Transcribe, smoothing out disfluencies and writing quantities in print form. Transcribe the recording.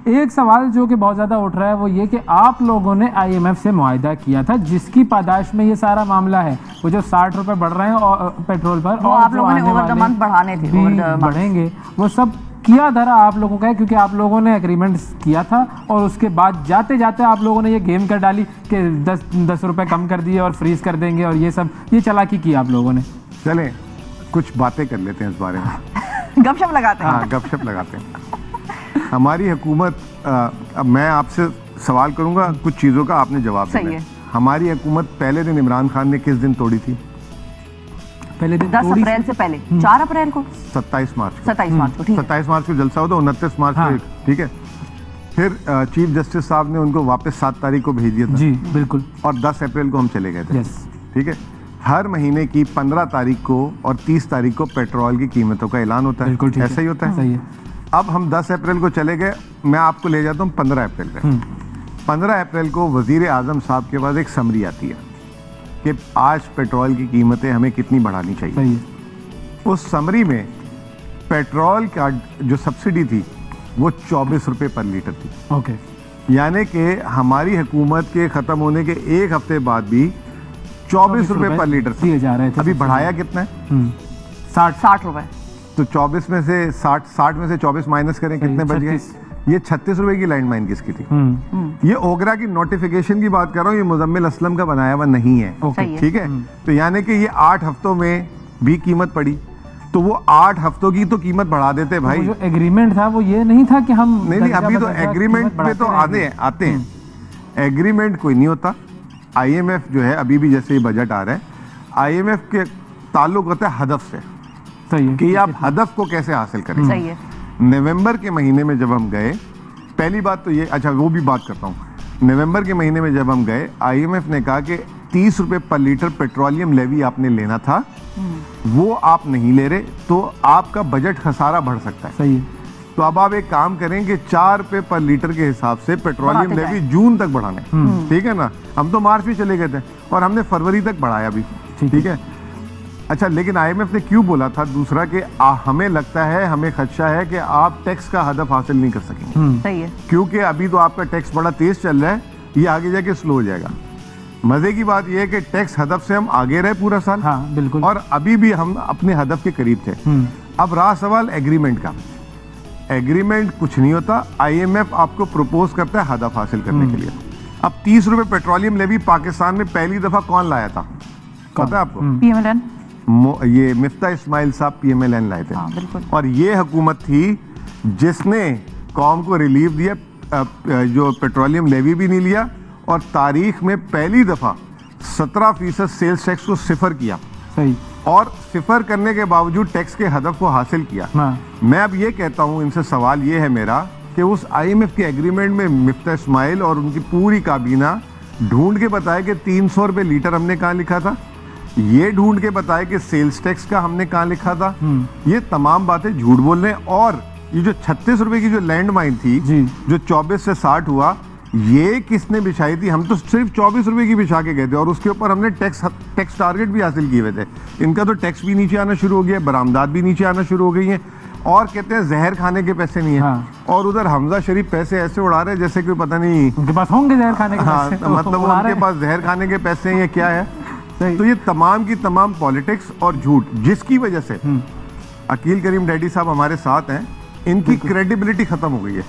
एक सवाल जो कि बहुत ज़्यादा उठ रहा है वो ये कि आप लोगों ने IMF से मुआहिदा किया था जिसकी पादाश में ये सारा मामला है, वो जो 60 रुपए बढ़ रहे हैं और पेट्रोल पर, वो और आप लोगों ने ओवर द मंथ बढ़ाने थे, ओवर द मंथ बढ़ेंगे, वो सब किया धरा आप लोगों का है क्योंकि आप लोगों ने एग्रीमेंट किया था और उसके बाद जाते जाते आप लोगों ने ये गेम कर डाली कि 10 रुपए कम कर दिए और फ्रीज कर देंगे और ये सब ये चालाकी की आप लोगों ने। चलें कुछ बातें कर लेते हैं इस बारे में। गपशप लगाते हैं। हाँ, गपशप लगाते हैं। हमारी हुकूमत, अब मैं आपसे सवाल करूंगा, कुछ चीज़ों का आपने जवाब देना है। हमारी हुकूमत पहले दिन इमरान खान ने किस दिन तोड़ी थी? पहले दिन 10 अप्रैल से पहले 4 अप्रैल को, 27 मार्च को, 27 मार्च को, ठीक है। 27 मार्च को जलसा होता, 29 मार्च हाँ। को, ठीक है। फिर चीफ जस्टिस साहब ने उनको वापस 7 तारीख को भेज दिया था। जी बिल्कुल। और 10 अप्रैल को हम चले गए थे। यस। ठीक है। हर महीने की 15 तारीख को और 30 तारीख को पेट्रोल की कीमतों का ऐलान होता है। बिल्कुल ठीक है। ऐसा ही होता है। सही है। अब हम 10 अप्रैल को चले गए, मैं आपको ले जाता हूँ 15 अप्रैल पे। 15 अप्रैल को वजीर आजम साहब के पास एक समरी आती है कि आज पेट्रोल की कीमतें हमें कितनी बढ़ानी चाहिए। सही है। उस समरी में पेट्रोल का जो सब्सिडी थी वो 24 रुपये पर लीटर थी। ओके। यानी कि हमारी हुकूमत के ख़त्म होने के एक हफ्ते बाद भी 24 रुपये पर लीटर दिए जा रहे थे। अभी बढ़ाया कितना है? 60 रुपए। तो 24 में से 60 में से 24 माइनस करें, कितने बच गए? ये 36 रुपए की लैंडमाइन किसकी थी? ये ओगरा की नोटिफिकेशन की बात कर रहा हूँ, ये मुजम्मिल असलम का बनाया हुआ नहीं है। ठीक है। तो यानी कि ये 8 हफ्तों में भी कीमत पड़ी, तो वो 8 हफ्तों की तो कीमत बढ़ा देते भाई। तो जो एग्रीमेंट था वो ये नहीं था कि हम नहीं, अभी तो एग्रीमेंट पे तो आते हैं। एग्रीमेंट कोई नहीं होता। IMF जो है, अभी भी जैसे ये बजट आ रहा है, IMF के ताल्लुक होता है हदफ से। सही है। कि आप हदफ को कैसे हासिल करें। सही है। नवंबर के महीने में जब हम गए, पहली बात तो ये, अच्छा वो भी बात करता हूँ। नवंबर के महीने में जब हम गए, IMF ने कहा कि 30 रुपए पर लीटर पेट्रोलियम लेवी आपने लेना था, वो आप नहीं ले रहे, तो आपका बजट खसारा बढ़ सकता है। सही है। तो अब आप एक काम करेंगे, 4 रुपए पर लीटर के हिसाब से पेट्रोलियम लेवी जून तक बढ़ाने। ठीक है ना। हम तो मार्च में चले गए थे और हमने फरवरी तक बढ़ाया भी। ठीक है। अच्छा, लेकिन IMF ने क्यों बोला था दूसरा कि हमें लगता है, हमें खदशा है कि आप टैक्स का हदफ हासिल नहीं कर सकेंगे। सही है। क्योंकि अभी तो आपका टैक्स बड़ा तेज चल रहा है, ये आगे जाके स्लो हो जाएगा। मजे की बात यह है कि टैक्स हदफ से हम आगे रहे पूरा साल। हाँ बिल्कुल। और अभी भी हम अपने हदफ के करीब थे। अब रहा सवाल एग्रीमेंट का। एग्रीमेंट कुछ नहीं होता, IMF आपको प्रपोज करता है हदफ हासिल करने के लिए। अब 30 रुपए पेट्रोलियम लेवी पाकिस्तान में पहली दफा कौन लाया था, पता है आपको? PMLN। ये मिफ्ता इस्माइल साहब PMLN लाए थे। बिल्कुल। और ये हुकूमत थी जिसने कौम को रिलीफ दिया, जो पेट्रोलियम लेवी भी नहीं लिया, और तारीख में पहली दफा 17% सेल्स टैक्स को सिफर किया। सही। और सिफर करने के बावजूद टैक्स के हदफ को हासिल किया। मैं अब ये कहता हूँ, इनसे सवाल ये है मेरा कि उस IMF के एग्रीमेंट में मिफ्ता इस्माइल और उनकी पूरी काबीना ढूंढ के बताए कि 300 रुपये लीटर हमने कहाँ लिखा था, ये ढूंढ के बताए कि सेल्स टैक्स का हमने कहाँ लिखा था। ये तमाम बातें झूठ बोल रहे हैं। और ये जो 36 रुपए की जो लैंड माइन थी, जो 24 से 60 हुआ, ये किसने बिछाई थी? हम तो सिर्फ 24 रुपए की बिछा के गए थे और उसके ऊपर हमने टैक्स टारगेट भी हासिल किए हुए थे। इनका तो टैक्स भी नीचे आना शुरू हो गया है, बरामदात भी नीचे आना शुरू हो गई हैं, और कहते हैं जहर खाने के पैसे नहीं है। और उधर हमजा शरीफ पैसे ऐसे उड़ा रहे जैसे कोई पता नहीं उनके पास होंगे जहर खाने के पैसे। तो मतलब उनके पास जहर खाने के पैसे हैं, ये क्या है? तो ये तमाम की तमाम पॉलिटिक्स और झूठ, जिसकी वजह से अकील करीम डैडी साहब हमारे साथ हैं, इनकी क्रेडिबिलिटी खत्म हो गई है।